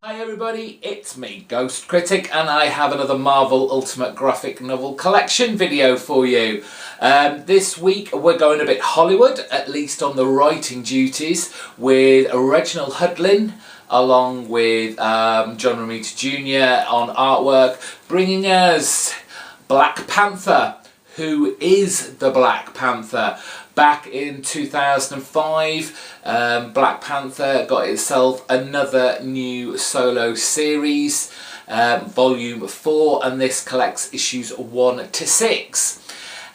Hi everybody, it's me, GhostCritic, and I have another Marvel Ultimate Graphic Novel Collection video for you. This week we're going a bit Hollywood, at least on the writing duties, with Reginald Hudlin along with John Romita Jr. on artwork, bringing us Black Panther. Who is the Black Panther? Back in 2005, Black Panther got itself another new solo series, volume 4, and this collects issues 1 to 6.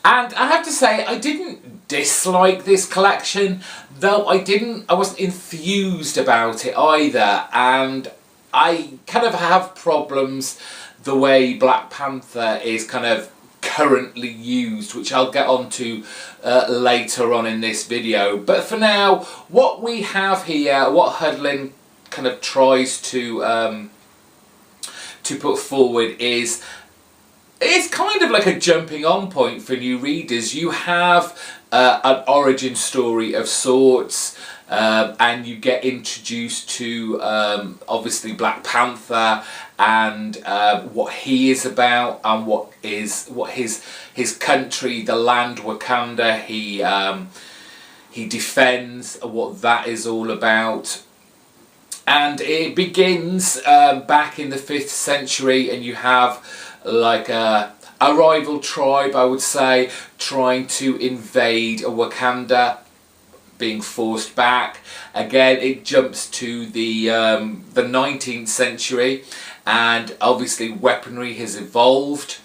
And I have to say, I didn't dislike this collection, though I wasn't enthused about it either, and I kind of have problems the way Black Panther is kind of currently used, which I'll get onto later on in this video. But for now, what we have here, what Hudlin kind of tries to put forward is, it's kind of like a jumping on point for new readers. You have an origin story of sorts, and you get introduced to obviously Black Panther and what he is about, and what his country, the land Wakanda, he defends, what that is all about. And it begins back in the 5th century, and you have like a rival tribe, I would say, trying to invade Wakanda, being forced back. Again, it jumps to the 19th century, and obviously weaponry has evolved,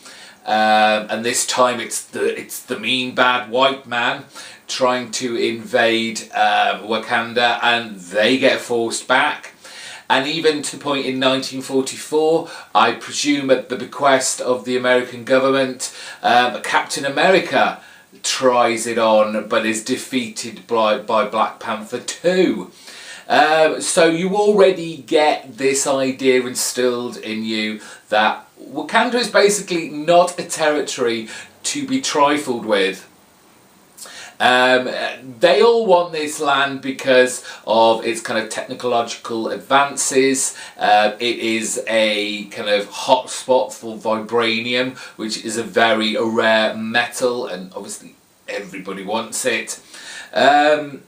and this time it's the mean bad white man trying to invade Wakanda, and they get forced back. And even to the point in 1944, I presume at the bequest of the American government, Captain America tries it on, but is defeated by Black Panther 2. So you already get this idea instilled in you that Wakanda is basically not a territory to be trifled with. They all want this land because of its kind of technological advances. It is a kind of hotspot for vibranium, which is a very rare metal, and obviously everybody wants it. And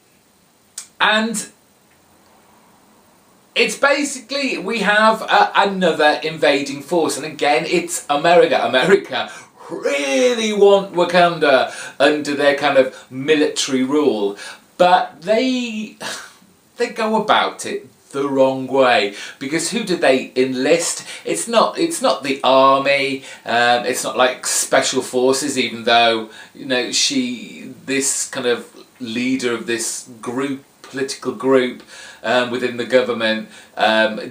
it's basically, we have another invading force, and again it's America. America really want Wakanda under their kind of military rule, but they go about it the wrong way, because who do they enlist? It's not the army, it's not like special forces, even though, you know, this kind of leader of this political group within the government,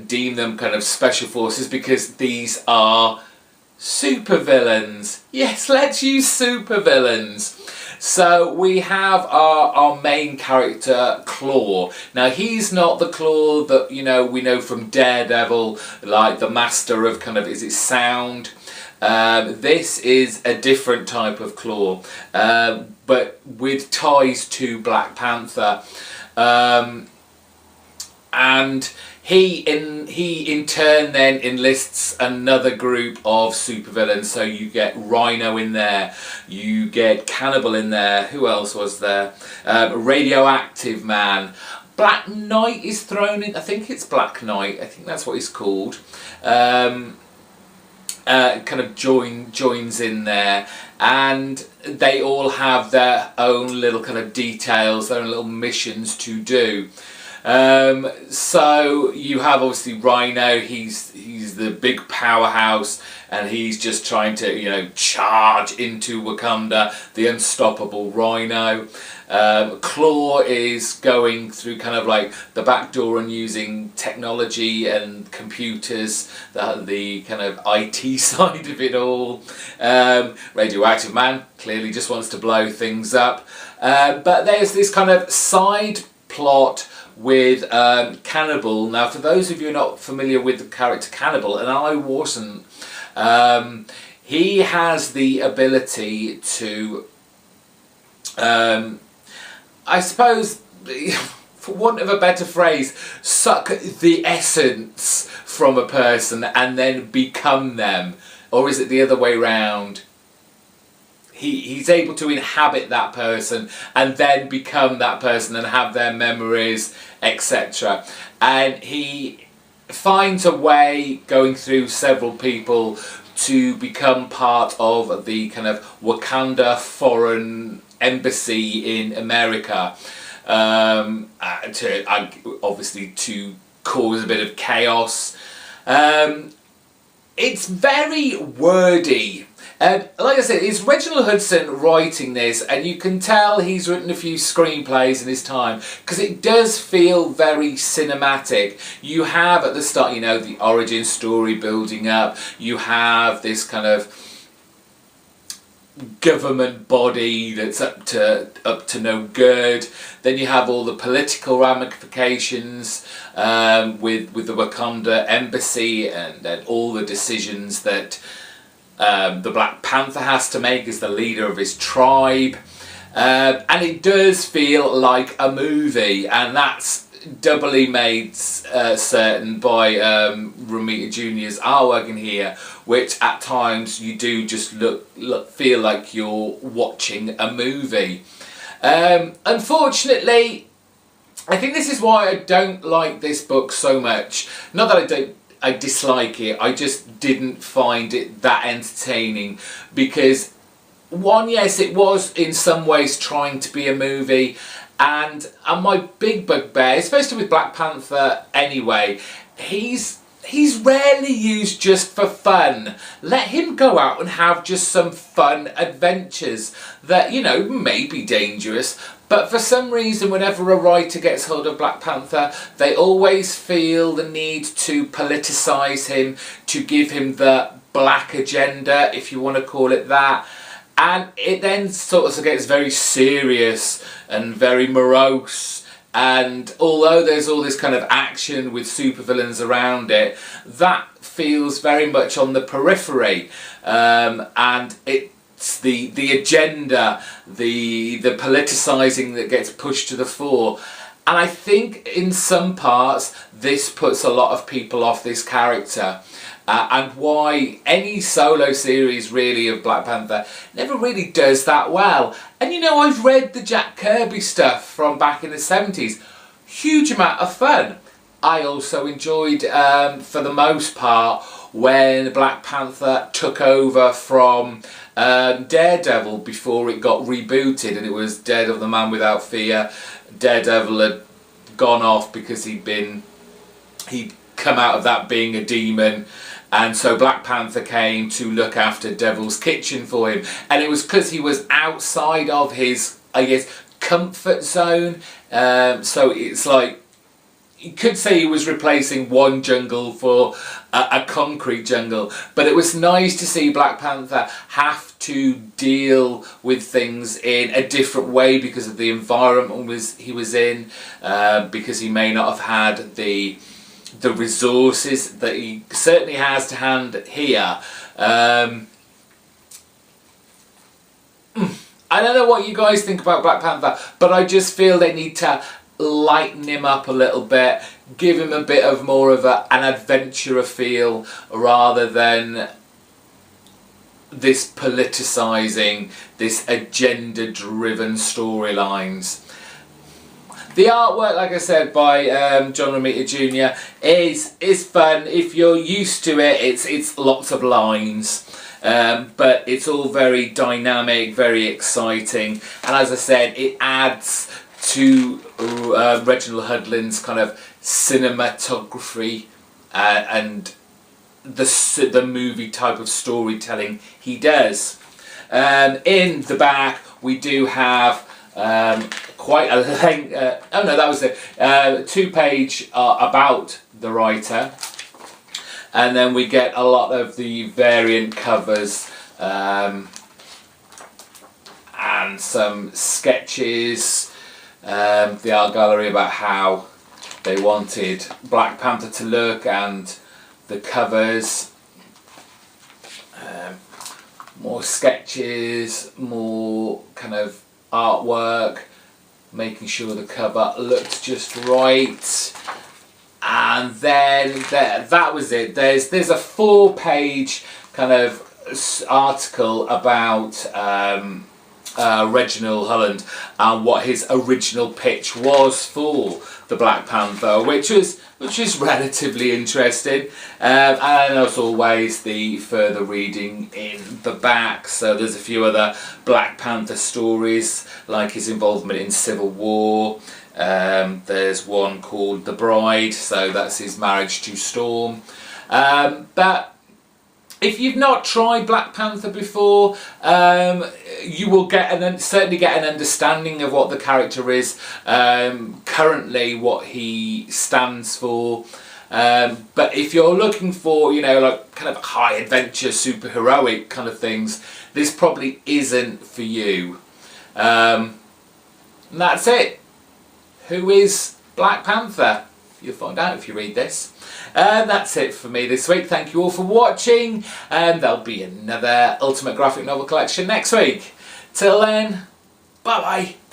deem them kind of special forces, because these are supervillains. Yes, let's use supervillains. So we have our main character, Claw. Now, he's not the Claw that, you know, we know from Daredevil, like the master of kind of, is it sound? This is a different type of Claw, but with ties to Black Panther. And he in turn then enlists another group of supervillains. So you get Rhino in there, you get Cannibal in there. Who else was there? Radioactive Man. Black Knight is thrown in. I think it's Black Knight. I think that's what he's called. Kind of joins in there, and they all have their own little kind of details, their own little missions to do. So you have obviously Rhino. He's the big powerhouse, and he's just trying to, you know, charge into Wakanda, the unstoppable Rhino. Claw is going through kind of like the back door and using technology and computers, the kind of IT side of it all. Radioactive Man clearly just wants to blow things up. But there's this kind of side plot with Cannibal. Now, for those of you not familiar with the character Cannibal, and I wasn't, he has the ability to, I suppose, for want of a better phrase, suck the essence from a person and then become them? Or is it the other way round? He's able to inhabit that person and then become that person and have their memories, etc. And he finds a way, going through several people, to become part of the kind of Wakanda foreign embassy in America, obviously to cause a bit of chaos. It's very wordy. Like I said, it's Reginald Hudson writing this, and you can tell he's written a few screenplays in his time, because it does feel very cinematic. You have at the start, you know, the origin story building up. You have this kind of government body that's up to no good. Then you have all the political ramifications with the Wakanda embassy, and then all the decisions that the Black Panther has to make as the leader of his tribe. And it does feel like a movie, and that's doubly made certain by Romita Jr.'s artwork in here, which at times you do just feel like you're watching a movie. Unfortunately, I think this is why I don't like this book so much. Not that I dislike it, I just didn't find it that entertaining, because one, yes, it was in some ways trying to be a movie, and my big bugbear, especially with Black Panther anyway, he's rarely used just for fun. Let him go out and have just some fun adventures that, you know, may be dangerous, but for some reason whenever a writer gets hold of Black Panther, they always feel the need to politicise him, to give him the black agenda, if you want to call it that. And it then sort of gets very serious and very morose, and although there's all this kind of action with supervillains around it, that feels very much on the periphery, and it's the agenda, the politicising that gets pushed to the fore. And I think in some parts this puts a lot of people off this character. And why any solo series really of Black Panther never really does that well. And you know, I've read the Jack Kirby stuff from back in the 70s. Huge amount of fun. I also enjoyed, for the most part, when Black Panther took over from Daredevil before it got rebooted, and it was Daredevil the Man Without Fear. Daredevil had gone off because he'd come out of that being a demon, and so Black Panther came to look after Devil's Kitchen for him, and it was because he was outside of his, I guess, comfort zone. So it's like, you could say he was replacing one jungle for a concrete jungle, but it was nice to see Black Panther have to deal with things in a different way because of the environment he was in, because he may not have had the resources that he certainly has to hand here. I don't know what you guys think about Black Panther, but I just feel they need to lighten him up a little bit, give him a bit of more of an adventurer feel, rather than this politicising, this agenda-driven storylines. The artwork, like I said, by John Romita Jr. is fun. If you're used to it, it's lots of lines, but it's all very dynamic, very exciting, and as I said, it adds to Reginald Hudlin's kind of cinematography and the movie type of storytelling he does. In the back, we do have quite a length, oh no, that was it, 2-page about the writer, and then we get a lot of the variant covers and some sketches, the art gallery about how they wanted Black Panther to look, and the covers, more sketches, more kind of artwork, making sure the cover looked just right. And then that was it. There's a 4-page kind of article about Reginald Holland and what his original pitch was for the Black Panther, which is relatively interesting, and as always the further reading in the back. So there's a few other Black Panther stories, like his involvement in Civil War. There's one called The Bride, so that's his marriage to Storm. But if you've not tried Black Panther before, you will certainly get an understanding of what the character is, currently what he stands for. But if you're looking for, like kind of high adventure, superheroic kind of things, this probably isn't for you. And that's it. Who is Black Panther? You'll find out if you read this. That's it for me this week. Thank you all for watching, and there'll be another Ultimate Graphic Novel Collection next week. Till then, bye bye.